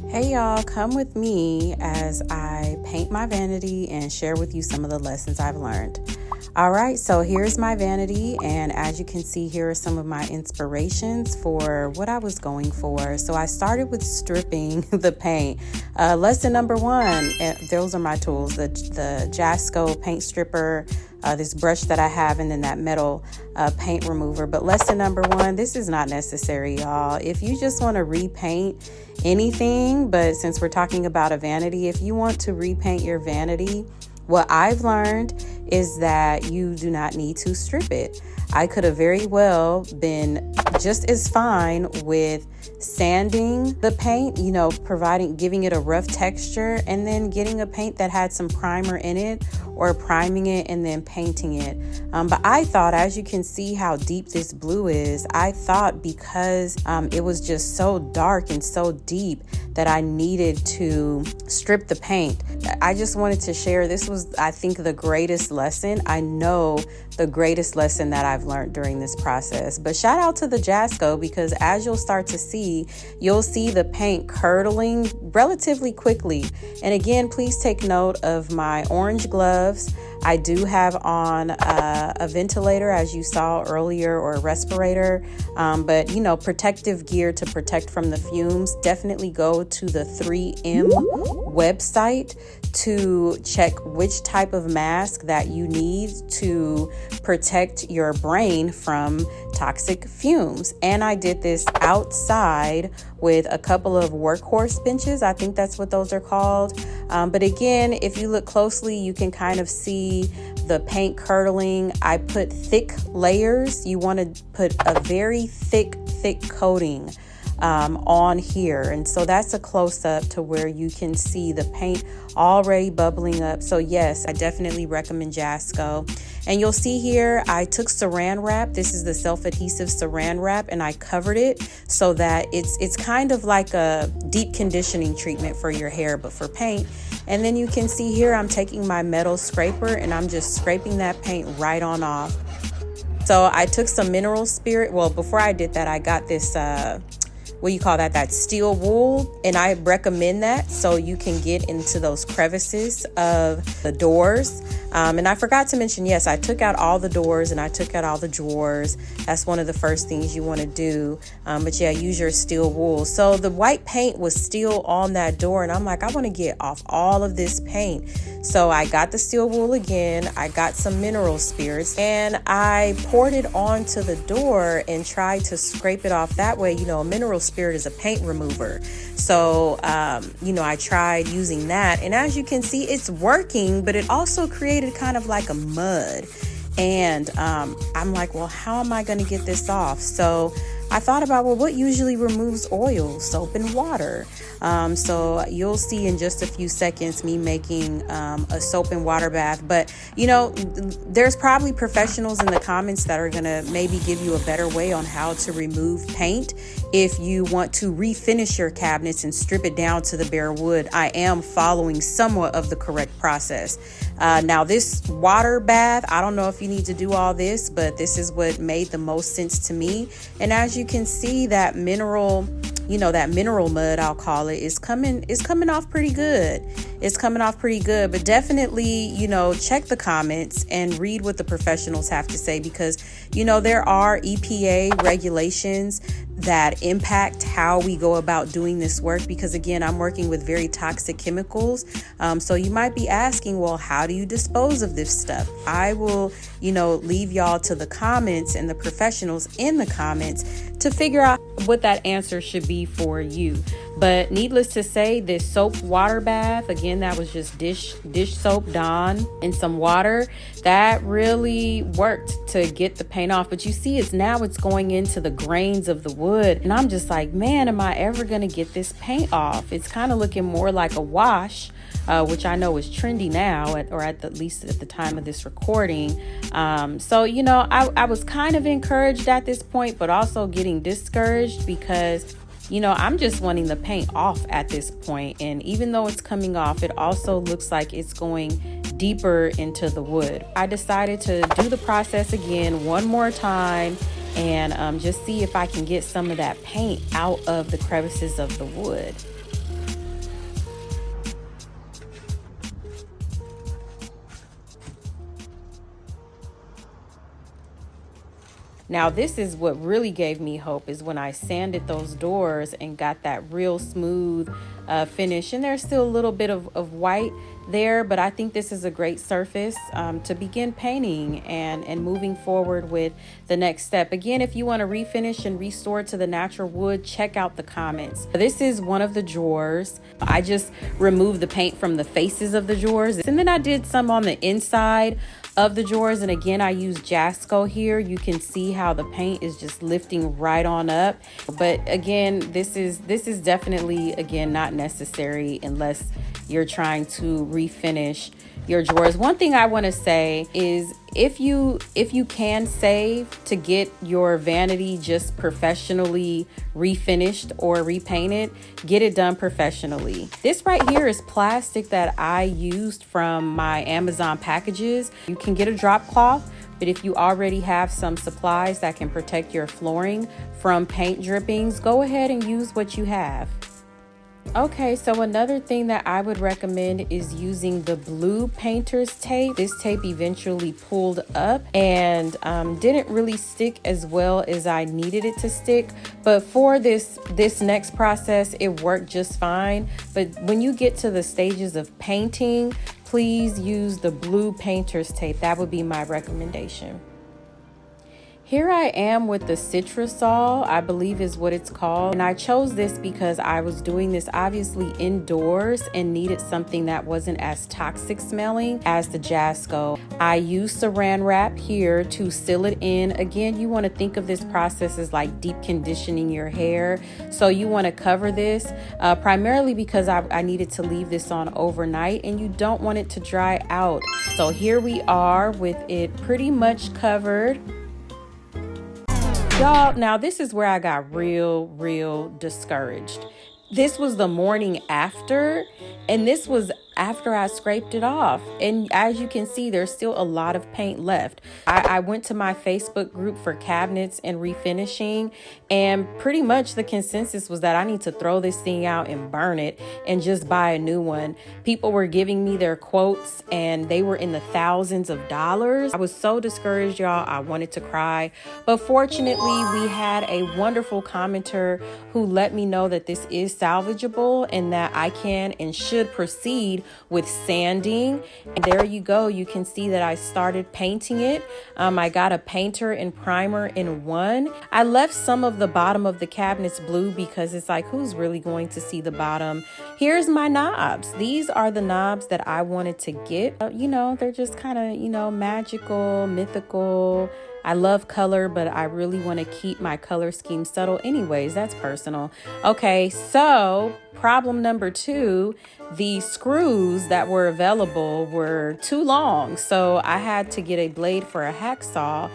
Hey y'all, come with me as I paint my vanity and share with you some of the lessons I've learned. All right, so here's my vanity, and as you can see, here are some of my inspirations for what I was going for. So I started with stripping the paint. Lesson number one, those are my tools, the Jasco paint stripper, this brush that I have, and then that metal paint remover. But lesson number one, this is not necessary, y'all. If you just want to repaint anything, but since we're talking about a vanity, if you want to repaint your vanity, what I've learned is that you do not need to strip it. I could have very well been just as fine with sanding the paint, giving it a rough texture, and then getting a paint that had some primer in it, or priming it and then painting it. But I thought, as you can see how deep this blue is, I thought because it was just so dark and so deep that I needed to strip the paint. I just wanted to share, this was, I think, the greatest lesson. I know the greatest lesson that I've learned during this process. But shout out to the Jasco, because as you'll start to see, you'll see the paint curdling relatively quickly. And again, please take note of my orange gloves. I do have on a ventilator, as you saw earlier, or a respirator, but protective gear to protect from the fumes. Definitely go to the 3M website to check which type of mask that you need to protect your brain from toxic fumes. And I did this outside with a couple of workhorse benches. I think that's what those are called. But again, if you look closely, you can kind of see the paint curdling. I put thick layers. You want to put a very thick coating on here, and so that's a close-up to where you can see the paint already bubbling up. So yes, I definitely recommend Jasco. And you'll see here I took saran wrap. This is the self-adhesive saran wrap, and I covered it so that it's kind of like a deep conditioning treatment for your hair, but for paint. And then you can see here I'm taking my metal scraper and I'm just scraping that paint right on off. So I took some mineral spirit. Well, before I did that, I got this that steel wool, and I recommend that so you can get into those crevices of the doors. And I forgot to mention, yes, I took out all the doors and I took out all the drawers. That's one of the first things you want to do. But yeah, use your steel wool. So the white paint was still on that door, and I'm like, I want to get off all of this paint. So I got the steel wool again, I got some mineral spirits, and I poured it onto the door and tried to scrape it off that way. A mineral spirit is a paint remover. So, I tried using that, and as you can see, it's working, but it also created kind of like a mud. And I'm like, well, how am I going to get this off? So I thought about, well, what usually removes oil? Soap and water. So you'll see in just a few seconds me making a soap and water bath. But, there's probably professionals in the comments that are going to maybe give you a better way on how to remove paint if you want to refinish your cabinets and strip it down to the bare wood. I am following somewhat of the correct process. Now, this water bath, I don't know if you need to do all this, but this is what made the most sense to me. And as you can see, that mineral mud, I'll call it, is coming off pretty good. It's coming off pretty good, but definitely, check the comments and read what the professionals have to say, because, there are EPA regulations that impact how we go about doing this work, because again, I'm working with very toxic chemicals. So you might be asking, well, how do you dispose of this stuff? I will, leave y'all to the comments and the professionals in the comments to figure out what that answer should be for you. But needless to say, this soap water bath, again, that was just dish soap, Dawn, and some water. That really worked to get the paint off. But you see, it's going into the grains of the wood. And I'm just like, man, am I ever going to get this paint off? It's kind of looking more like a wash, which I know is trendy now, or at least at the time of this recording. So, I was kind of encouraged at this point, but also getting discouraged because I'm just wanting the paint off at this point. And even though it's coming off, it also looks like it's going deeper into the wood. I decided to do the process again one more time and just see if I can get some of that paint out of the crevices of the wood. Now, this is what really gave me hope, is when I sanded those doors and got that real smooth finish. And there's still a little bit of white there, but I think this is a great surface to begin painting and moving forward with the next step. Again, if you want to refinish and restore to the natural wood, check out the comments. This is one of the drawers. I just removed the paint from the faces of the drawers, and then I did some on the inside of the drawers. And again, I use Jasco here. You can see how the paint is just lifting right on up. But again, this is definitely, again, not necessary unless you're trying to refinish your drawers. One thing I want to say is if you can save to get your vanity just professionally refinished or repainted, get it done professionally. This right here is plastic that I used from my Amazon packages. You can get a drop cloth, but if you already have some supplies that can protect your flooring from paint drippings, go ahead and use what you have. Okay, so another thing that I would recommend is using the blue painter's tape. This tape eventually pulled up and didn't really stick as well as I needed it to stick. But for this next process, it worked just fine. But when you get to the stages of painting, please use the blue painter's tape. That would be my recommendation. Here I am with the Citrusol, I believe is what it's called. And I chose this because I was doing this obviously indoors and needed something that wasn't as toxic smelling as the Jasco. I used Saran wrap here to seal it in. Again, you want to think of this process as like deep conditioning your hair. So you want to cover this primarily because I needed to leave this on overnight and you don't want it to dry out. So here we are with it pretty much covered. Y'all, now this is where I got real discouraged. This was the morning after, and this was after I scraped it off. And as you can see, there's still a lot of paint left. I went to my Facebook group for cabinets and refinishing, and pretty much the consensus was that I need to throw this thing out and burn it and just buy a new one. People were giving me their quotes and they were in the thousands of dollars. I was so discouraged, y'all. I wanted to cry. But fortunately, we had a wonderful commenter who let me know that this is salvageable and that I can and should proceed with sanding. And there you go. You can see that I started painting it. I got a painter and primer in one. I left some of the bottom of the cabinets blue because it's like, who's really going to see the bottom? Here's my knobs. These are the knobs that I wanted to get. You know, they're just kind of, you know, magical, mythical. I love color, but I really want to keep my color scheme subtle anyways. That's personal. Okay, so problem number 2, the screws that were available were too long. So I had to get a blade for a hacksaw.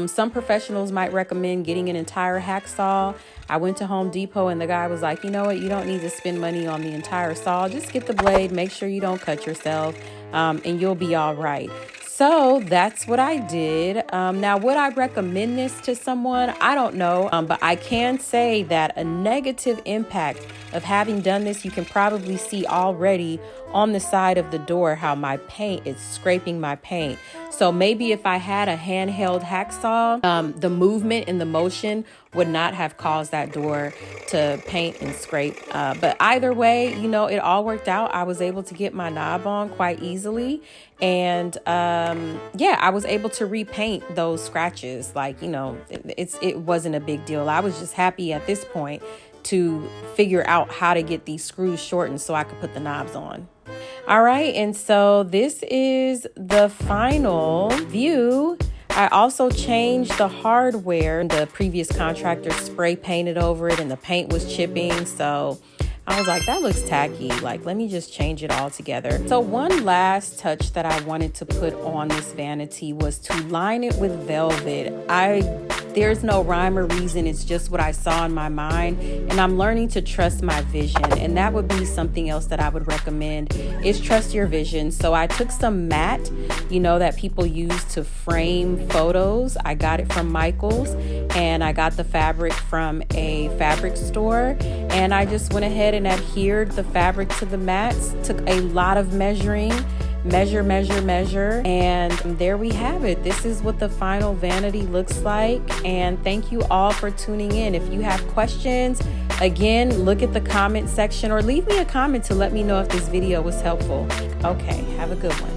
Some professionals might recommend getting an entire hacksaw. I went to Home Depot and the guy was like, you know what? You don't need to spend money on the entire saw. Just get the blade, make sure you don't cut yourself, and you'll be all right. So that's what I did. Now, would I recommend this to someone? I don't know, but I can say that a negative impact of having done this, you can probably see already on the side of the door how my paint is scraping my paint. So maybe if I had a handheld hacksaw, the movement and the motion would not have caused that door to paint and scrape. But either way, you know, it all worked out. I was able to get my knob on quite easily. And yeah, I was able to repaint those scratches. Like, you know, it wasn't a big deal. I was just happy at this point to figure out how to get these screws shortened so I could put the knobs on. All right, and so this is the final view. I also changed the hardware. The previous contractor spray painted over it and the paint was chipping. So I was like, that looks tacky. Like, let me just change it all together. So one last touch that I wanted to put on this vanity was to line it with velvet. There's no rhyme or reason. It's just what I saw in my mind. And I'm learning to trust my vision. And that would be something else that I would recommend is trust your vision. So I took some matte, you know, that people use to frame photos. I got it from Michael's and I got the fabric from a fabric store. And I just went ahead and adhered the fabric to the mats. Took a lot of measuring, measure, and there we have it. This is what the final vanity looks like, and thank you all for tuning in. If you have questions, again, look at the comment section or leave me a comment to let me know if this video was helpful. Okay, have a good one.